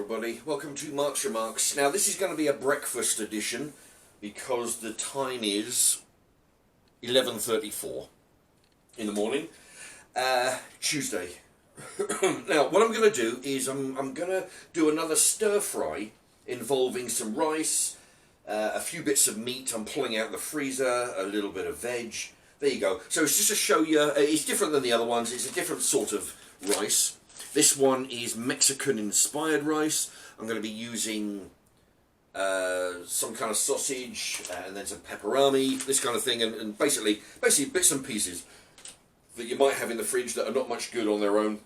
everybody, welcome to Mark's Remarks. Now this is going to be a breakfast edition because the time is 11:34 in the morning, Tuesday. Now what I'm going to do is I'm going to do another stir fry involving some rice, a few bits of meat I'm pulling out of the freezer, a little bit of veg. There you go. So it's just to show you, it's different than the other ones, it's a different sort of rice. This one is Mexican inspired rice. I'm going to be using some kind of sausage and then some pepperami, this kind of thing, and basically bits and pieces that you might have in the fridge that are not much good on their own.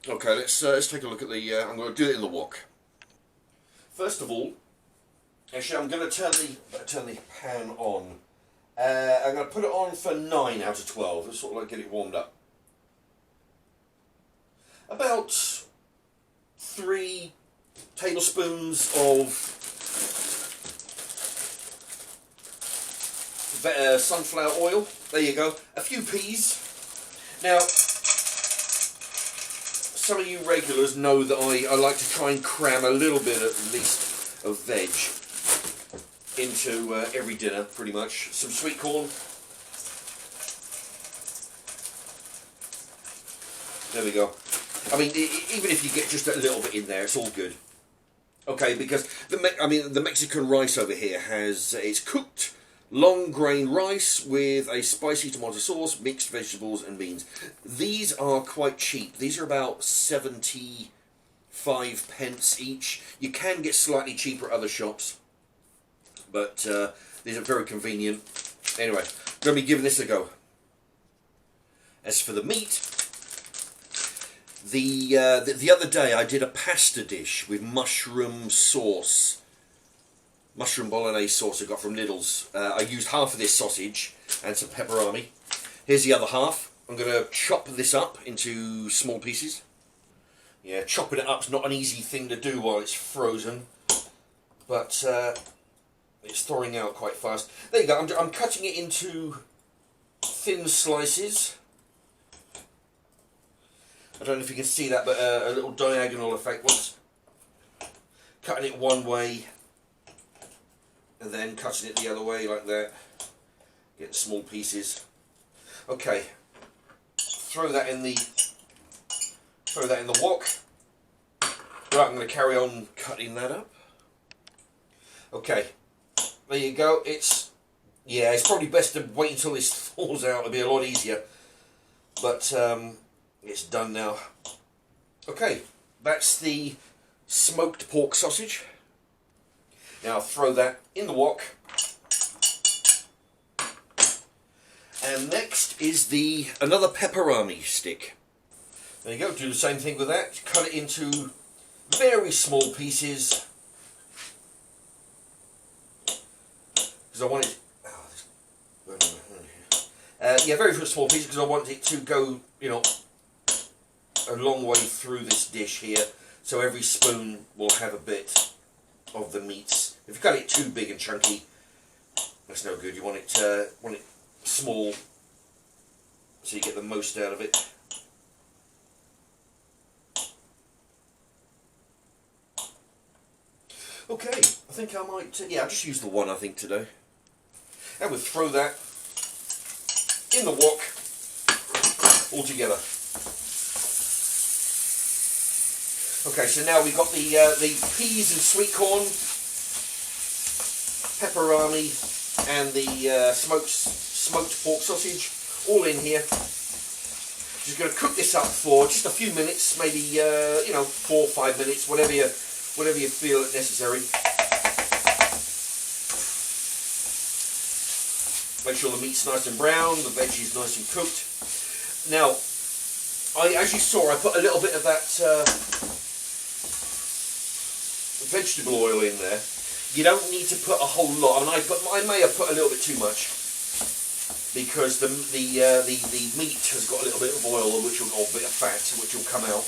Okay, let's take a look at the. I'm going to do it in the wok. First of all, actually, I'm going to turn the pan on. I'm going to put it on for 9 out of 12. Let's sort of like get it warmed up. About 3 tablespoons of sunflower oil. There you go. A few peas. Now, some of you regulars know that I like to try and cram a little bit at least of veg into every dinner, pretty much. Some sweet corn. There we go. I mean, even if you get just a little bit in there, it's all good. Okay, because the Mexican rice over here it's cooked long grain rice with a spicy tomato sauce, mixed vegetables and beans. These are quite cheap. These are about 75 pence each. You can get slightly cheaper at other shops, but these are very convenient. Anyway, I'm going to be giving this a go. As for the meat, the other day I did a pasta dish with mushroom sauce, mushroom bolognese sauce I got from Lidl's. I used half of this sausage and some pepperami. Here's the other half. I'm going to chop this up into small pieces. Yeah, chopping it up's not an easy thing to do while it's frozen, but it's thawing out quite fast. There you go. I'm cutting it into thin slices. I don't know if you can see that, but a little diagonal effect. Once cutting it one way and then cutting it the other way like that. Getting small pieces. Okay, throw that in the wok. Right, I'm going to carry on cutting that up. Okay, there you go. It's probably best to wait until this thaws out. It'll be a lot easier. But it's done now. Okay, that's the smoked pork sausage. Now throw that in the wok. And next is another pepperami stick. There you go, do the same thing with that. Cut it into very small pieces. Because I want it... very small pieces because I want it to go, a long way through this dish here, so every spoon will have a bit of the meats. If you cut it too big and chunky, that's no good. You want it small, so you get the most out of it. Okay, I think I might. I'll just use the one I think today, and we'll throw that in the wok all together. Okay, so now we've got the peas and sweet corn, pepperami, and the smoked pork sausage all in here. Just going to cook this up for just a few minutes, maybe 4 or 5 minutes, whatever you feel necessary. Make sure the meat's nice and brown, the veggies nice and cooked. Now, as you saw, I put a little bit of that vegetable oil in there. You don't need to put a whole lot. I may have put a little bit too much because the meat has got a little bit of oil, or a bit of fat, which will come out.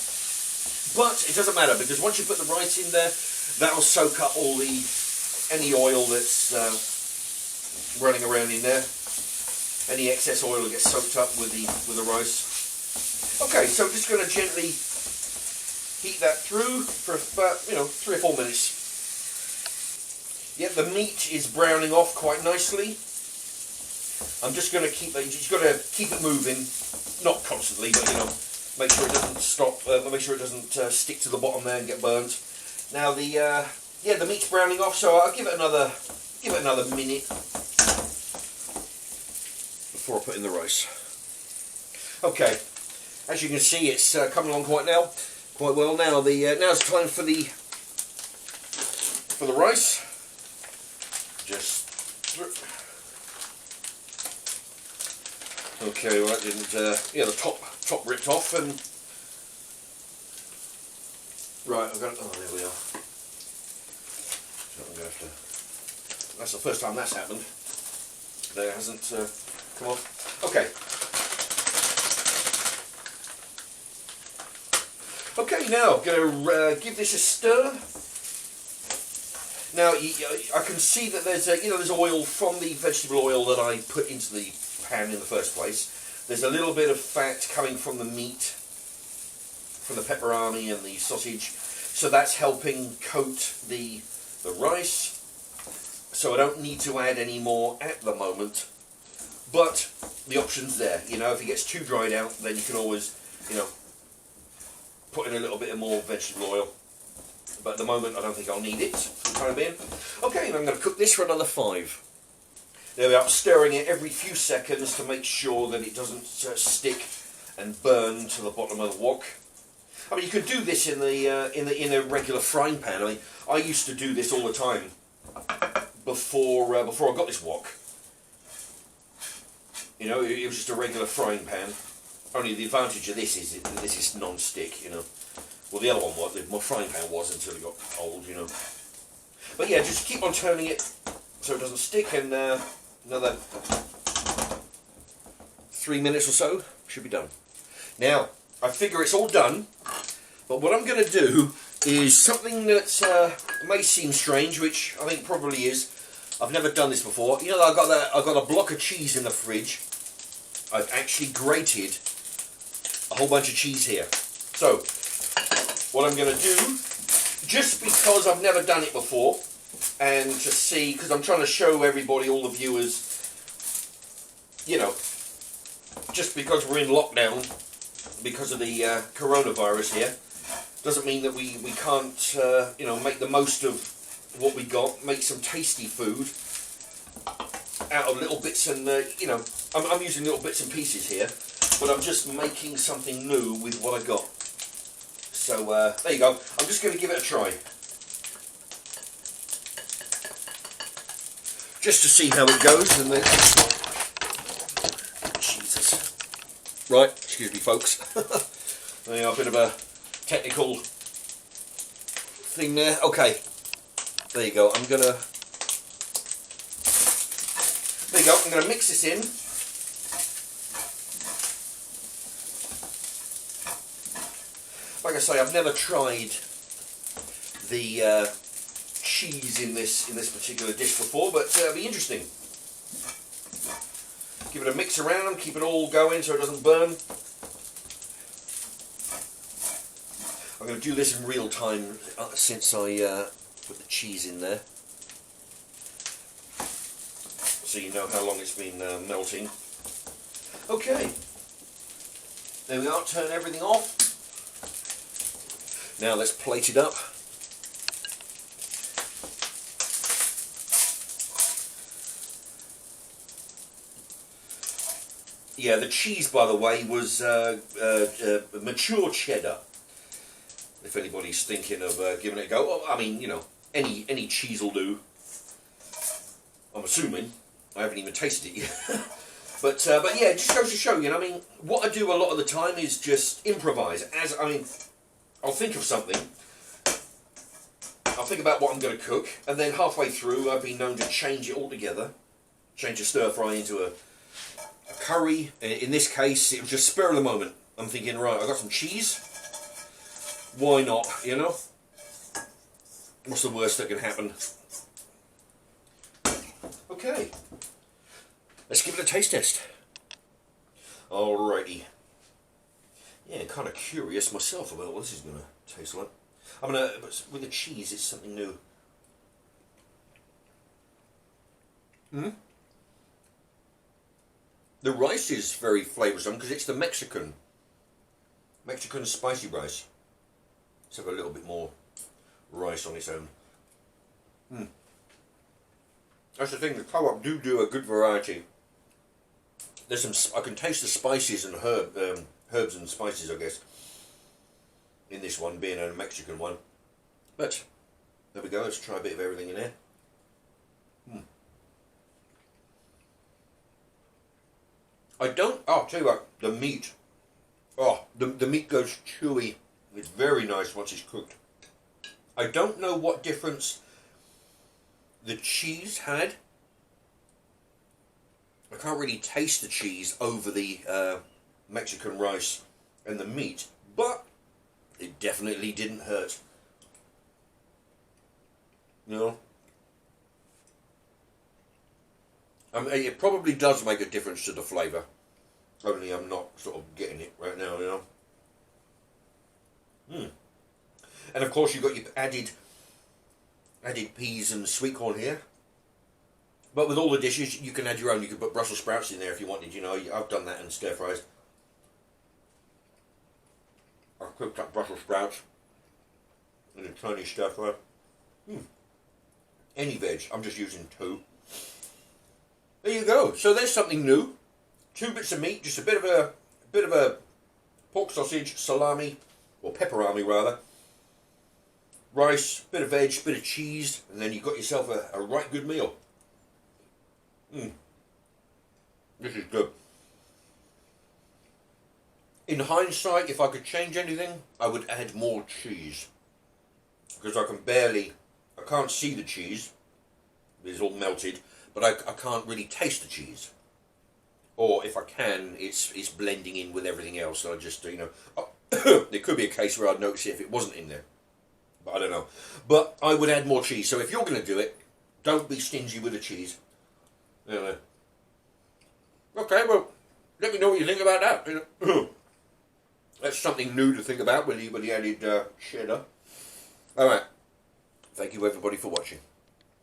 But it doesn't matter because once you put the rice in there, that'll soak up any oil that's running around in there. Any excess oil will get soaked up with the rice. Okay, so I'm just going to gently heat that through for about 3 or 4 minutes. Yeah, the meat is browning off quite nicely. I'm just going to keep it. You just got to keep it moving, not constantly, but make sure it doesn't stop. Make sure it doesn't stick to the bottom there and get burnt. Now the meat's browning off, so I'll give it another minute before I put in the rice. Okay, as you can see, it's coming along quite well now. Now's time for the rice. Just okay. Well, that didn't. The top ripped off, and right. I've got. Oh, there we are. So I'm going to have to. That's the first time that's happened. There hasn't come off. Okay. Okay, now I'm going to give this a stir. Now I can see that there's there's oil from the vegetable oil that I put into the pan in the first place. There's a little bit of fat coming from the meat, from the pepperami and the sausage, so that's helping coat the rice. So I don't need to add any more at the moment, but the option's there. If it gets too dried out, then you can always put in a little bit more vegetable oil. But at the moment, I don't think I'll need it for the time being. Okay, and I'm going to cook this for another 5. There we are, stirring it every few seconds to make sure that it doesn't stick and burn to the bottom of the wok. I mean, you could do this in a regular frying pan. I mean, I used to do this all the time before I got this wok. It was just a regular frying pan. Only the advantage of this is that this is non-stick. Well, the other one was, my frying pan was until it got old, But yeah, just keep on turning it so it doesn't stick, and another 3 minutes or so should be done. Now, I figure it's all done, but what I'm going to do is something that may seem strange, which I think probably is. I've never done this before. I've got a block of cheese in the fridge. I've actually grated a whole bunch of cheese here. So, what I'm going to do, just because I've never done it before, and to see, because I'm trying to show everybody, all the viewers, just because we're in lockdown, because of the coronavirus here, doesn't mean that we can't, make the most of what we got, make some tasty food out of little bits and, I'm using little bits and pieces here, but I'm just making something new with what I got. So there you go. I'm just going to give it a try, just to see how it goes. And then, Jesus, right? Excuse me, folks. There you are, a bit of a technical thing there. Okay, there you go. There you go. I'm going to mix this in. Like I say, I've never tried the cheese in this particular dish before, but it'll be interesting. Give it a mix around, keep it all going so it doesn't burn. I'm going to do this in real time since I put the cheese in there, so you know how long it's been melting. Okay, there we are. Turn everything off. Now let's plate it up. Yeah, the cheese, by the way, was mature cheddar. If anybody's thinking of giving it a go, well, I mean, any cheese will do. I'm assuming. I haven't even tasted it yet. But yeah, it just goes to show, I mean, what I do a lot of the time is just improvise. I'll think of something, I'll think about what I'm going to cook, and then halfway through I've been known to change it altogether, change a stir fry into a curry. In this case, it was just spur of the moment. I'm thinking, right, I've got some cheese, why not, What's the worst that can happen? Okay, let's give it a taste test. Alrighty. Yeah, kind of curious myself about what this is going to tastes like. I'm gonna, but with the cheese, it's something new. The rice is very flavoursome because it's the Mexican spicy rice. Let's have a little bit more rice on its own. That's the thing. The Co-op do a good variety. There's some. I can taste the spices and herbs and spices, I guess, in this one, being a Mexican one. But there we go. Let's try a bit of everything in there. I don't. Oh, I'll tell you what. The meat. Oh, the meat goes chewy. It's very nice once it's cooked. I don't know what difference the cheese had. I can't really taste the cheese over the Mexican rice and the meat, but it definitely didn't hurt. You know? It probably does make a difference to the flavour. Only I'm not sort of getting it right now, you know. And of course you've got your added peas and sweet corn here. But with all the dishes, you can add your own. You can put Brussels sprouts in there if you wanted, you know. I've done that in stir fries. I've cooked up Brussels sprouts in a tiny stir fry. Any veg, I'm just using 2. There you go. So there's something new. 2 bits of meat, just a bit of a pork sausage, salami, or pepperami rather. Rice, bit of veg, bit of cheese, and then you've got yourself a right good meal. This is good. In hindsight, if I could change anything, I would add more cheese. Because I can't see the cheese. It's all melted, but I can't really taste the cheese. Or if I can, it's blending in with everything else. So I just, you know, there could be a case where I'd notice it if it wasn't in there. But I don't know. But I would add more cheese. So if you're going to do it, don't be stingy with the cheese. You know. Okay, well, let me know what you think about that. You know. That's something new to think about with the added cheddar. Alright. Thank you everybody for watching.